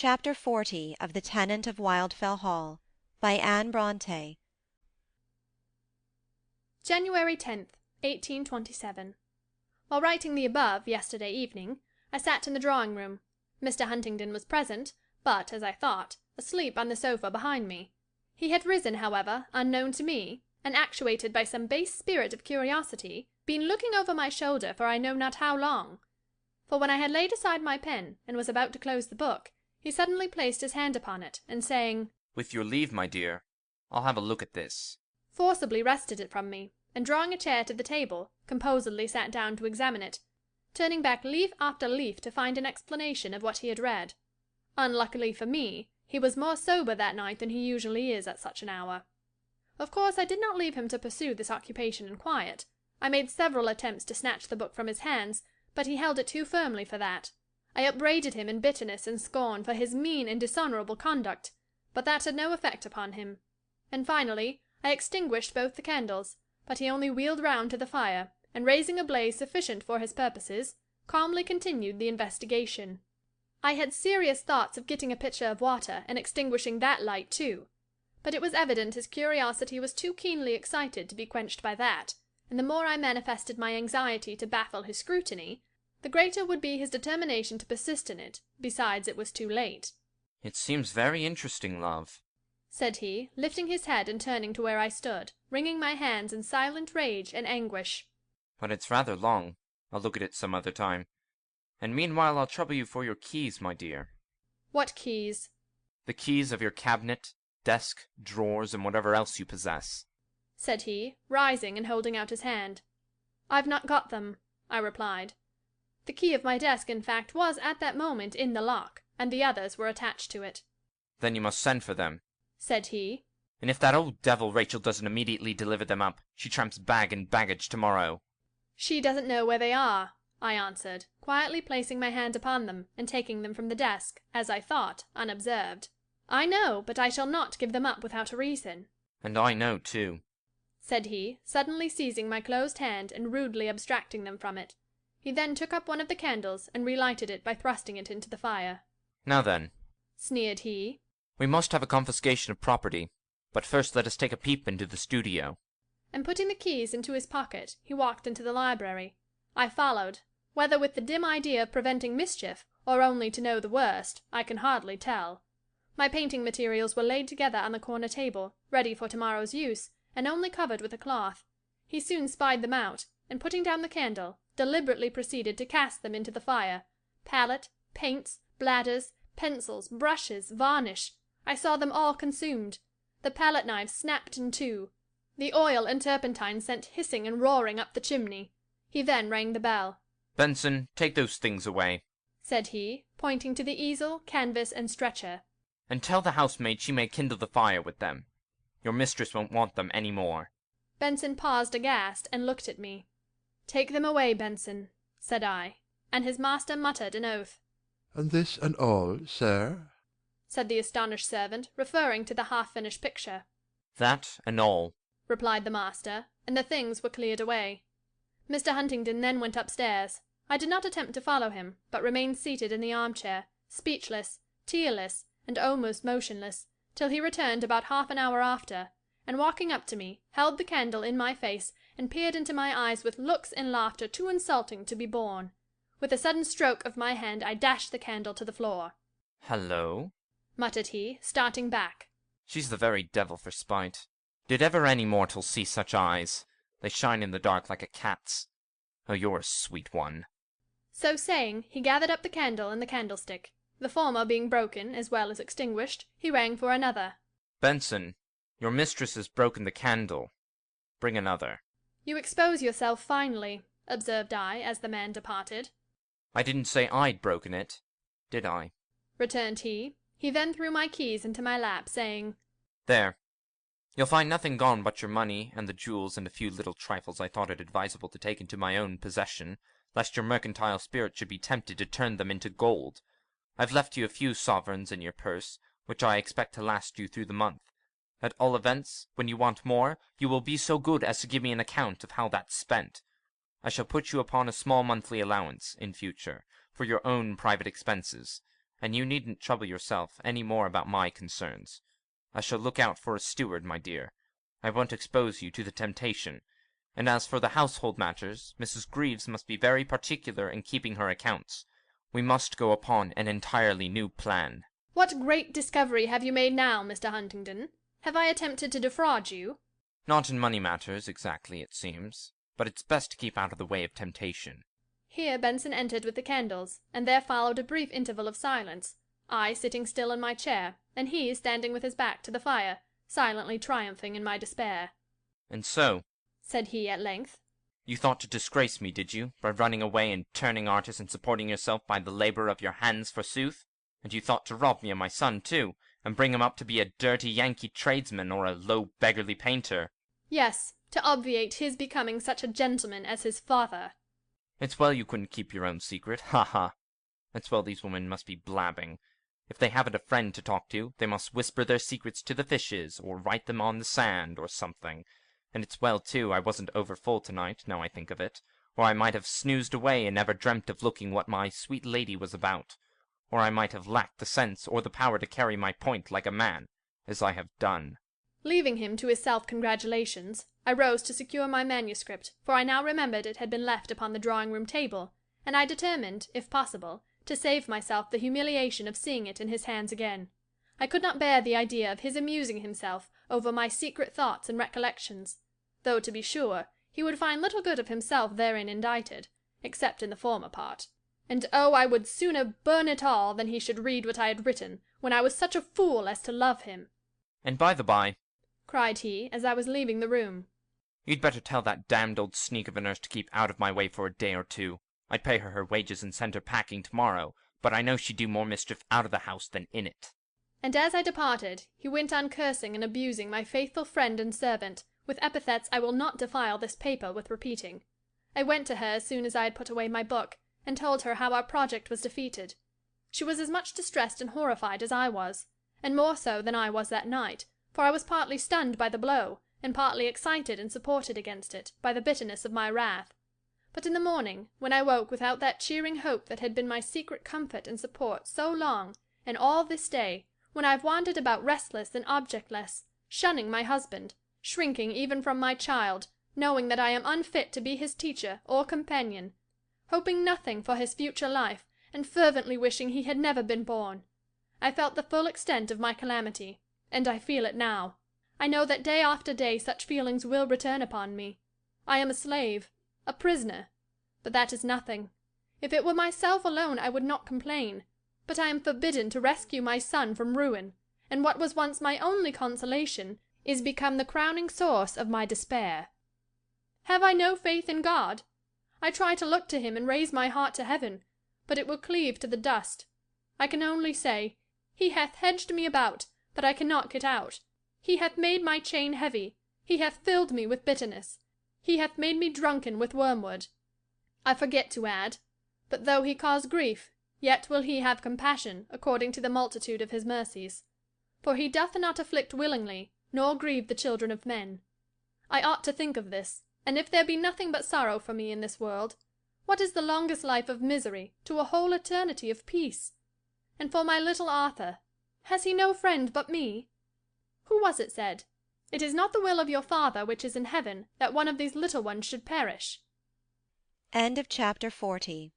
Chapter 40 of The Tenant of Wildfell Hall by Anne Brontë. January 10th, 1827. While writing the above, yesterday evening, I sat in the drawing-room. Mr. Huntingdon was present, but, as I thought, asleep on the sofa behind me. He had risen, however, unknown to me, and actuated by some base spirit of curiosity, been looking over my shoulder for I know not how long. For when I had laid aside my pen, and was about to close the book, he suddenly placed his hand upon it, and saying, "With your leave, my dear, I'll have a look at this," forcibly wrested it from me, and drawing a chair to the table, composedly sat down to examine it, turning back leaf after leaf to find an explanation of what he had read. Unluckily for me, he was more sober that night than he usually is at such an hour. Of course I did not leave him to pursue this occupation in quiet. I made several attempts to snatch the book from his hands, but he held it too firmly for that. I upbraided him in bitterness and scorn for his mean and dishonourable conduct, but that had no effect upon him. And finally I extinguished both the candles, but he only wheeled round to the fire, and raising a blaze sufficient for his purposes, calmly continued the investigation. I had serious thoughts of getting a pitcher of water and extinguishing that light too, but it was evident his curiosity was too keenly excited to be quenched by that, and the more I manifested my anxiety to baffle his scrutiny, the greater would be his determination to persist in it. Besides, it was too late. "It seems very interesting, love," said he, lifting his head and turning to where I stood, wringing my hands in silent rage and anguish. "but it's rather long. I'll look at it some other time. And meanwhile I'll trouble you for your keys, my dear." "What keys?" "The keys of your cabinet, desk, drawers, and whatever else you possess," said he, rising and holding out his hand. "I've not got them," I replied. The key of my desk, in fact, was at that moment in the lock, and the others were attached to it. "Then you must send for them," said he. "and if that old devil Rachel doesn't immediately deliver them up, she tramps bag and baggage tomorrow." "She doesn't know where they are," I answered, quietly placing my hand upon them, and taking them from the desk, as I thought, unobserved. "I know, but I shall not give them up without a reason." "And I know, too," said he, suddenly seizing my closed hand and rudely abstracting them from it. He then took up one of the candles and relighted it by thrusting it into the fire. "Now then," sneered he, "we must have a confiscation of property, but first let us take a peep into the studio." And putting the keys into his pocket, he walked into the library. I followed, whether with the dim idea of preventing mischief, or only to know the worst, I can hardly tell. My painting materials were laid together on the corner table, ready for tomorrow's use, and only covered with a cloth. He soon spied them out, and putting down the candle, deliberately proceeded to cast them into the fire. Palette, paints, bladders, pencils, brushes, varnish, I saw them all consumed. The palette knives snapped in two. The oil and turpentine sent hissing and roaring up the chimney. He then rang the bell. "Benson, take those things away," said he, pointing to the easel, canvas, and stretcher. "and tell the housemaid she may kindle the fire with them. Your mistress won't want them any more." Benson paused aghast, and looked at me. "Take them away, Benson," said I, and his master muttered an oath. "And this and all, sir?" said the astonished servant, referring to the half-finished picture. "That and all," replied the master, and the things were cleared away. Mr. Huntingdon then went upstairs. I did not attempt to follow him, but remained seated in the armchair, speechless, tearless, and almost motionless, till he returned about half an hour after, and walking up to me, held the candle in my face, and peered into my eyes with looks and laughter too insulting to be borne. With a sudden stroke of my hand I dashed the candle to the floor. "Hello," muttered he, starting back. "She's the very devil for spite. Did ever any mortal see such eyes? They shine in the dark like a cat's. Oh, you're a sweet one." So saying, he gathered up the candle and the candlestick. The former being broken as well as extinguished, he rang for another. "Benson, your mistress has broken the candle. Bring another." "You expose yourself finely," observed I, as the man departed. "I didn't say I'd broken it, did I?" returned he. He then threw my keys into my lap, saying, "There. You'll find nothing gone but your money and the jewels and a few little trifles I thought it advisable to take into my own possession, lest your mercantile spirit should be tempted to turn them into gold. I've left you a few sovereigns in your purse, which I expect to last you through the month. At all events, when you want more, you will be so good as to give me an account of how that's spent. I shall put you upon a small monthly allowance, in future, for your own private expenses, and you needn't trouble yourself any more about my concerns. I shall look out for a steward, my dear. I won't expose you to the temptation. And as for the household matters, Mrs. Greaves must be very particular in keeping her accounts. We must go upon an entirely new plan." What great discovery have you made now, Mr. Huntingdon? Have I attempted to defraud you? "Not in money matters, exactly, it seems. But it's best to keep out of the way of temptation." Here Benson entered with the candles, and there followed a brief interval of silence, I sitting still in my chair, and he standing with his back to the fire, silently triumphing in my despair. "And so," said he at length, "you thought to disgrace me, did you, by running away and turning artist and supporting yourself by the labour of your hands, forsooth? And you thought to rob me of my son, too, and bring him up to be a dirty Yankee tradesman or a low beggarly painter?" Yes, to obviate his becoming such a gentleman as his father. "It's well you couldn't keep your own secret, ha! It's well these women must be blabbing. If they haven't a friend to talk to, they must whisper their secrets to the fishes, or write them on the sand, or something. And it's well, too, I wasn't over full tonight, now I think of it, or I might have snoozed away and never dreamt of looking what my sweet lady was about. Or I might have lacked the sense or the power to carry my point like a man, as I have done." Leaving him to his self-congratulations, I rose to secure my manuscript, for I now remembered it had been left upon the drawing-room table, and I determined, if possible, to save myself the humiliation of seeing it in his hands again. I could not bear the idea of his amusing himself over my secret thoughts and recollections, though, to be sure, he would find little good of himself therein indited, except in the former part. And oh, I would sooner burn it all than he should read what I had written, when I was such a fool as to love him. "And by the by," cried he, as I was leaving the room, "you'd better tell that damned old sneak of a nurse to keep out of my way for a day or two. I'd pay her wages and send her packing tomorrow, but I know she'd do more mischief out of the house than in it." And as I departed, he went on cursing and abusing my faithful friend and servant, with epithets I will not defile this paper with repeating. I went to her as soon as I had put away my book, and told her how our project was defeated. She was as much distressed and horrified as I was, and more so than I was that night, for I was partly stunned by the blow, and partly excited and supported against it by the bitterness of my wrath. But in the morning, when I woke without that cheering hope that had been my secret comfort and support so long, and all this day, when I have wandered about restless and objectless, shunning my husband, shrinking even from my child, knowing that I am unfit to be his teacher or companion, hoping nothing for his future life, and fervently wishing he had never been born, I felt the full extent of my calamity, and I feel it now. I know that day after day such feelings will return upon me. I am a slave, a prisoner, but that is nothing. If it were myself alone I would not complain, but I am forbidden to rescue my son from ruin, and what was once my only consolation is become the crowning source of my despair. Have I no faith in God? I try to look to him and raise my heart to heaven, but it will cleave to the dust. I can only say, he hath hedged me about, that I cannot get out. He hath made my chain heavy. He hath filled me with bitterness. He hath made me drunken with wormwood. I forget to add, but though he cause grief, yet will he have compassion according to the multitude of his mercies. For he doth not afflict willingly, nor grieve the children of men. I ought to think of this, and if there be nothing but sorrow for me in this world, what is the longest life of misery to a whole eternity of peace? And for my little Arthur, has he no friend but me? Who was it said, "It is not the will of your Father which is in heaven that one of these little ones should perish"? End of Chapter 40.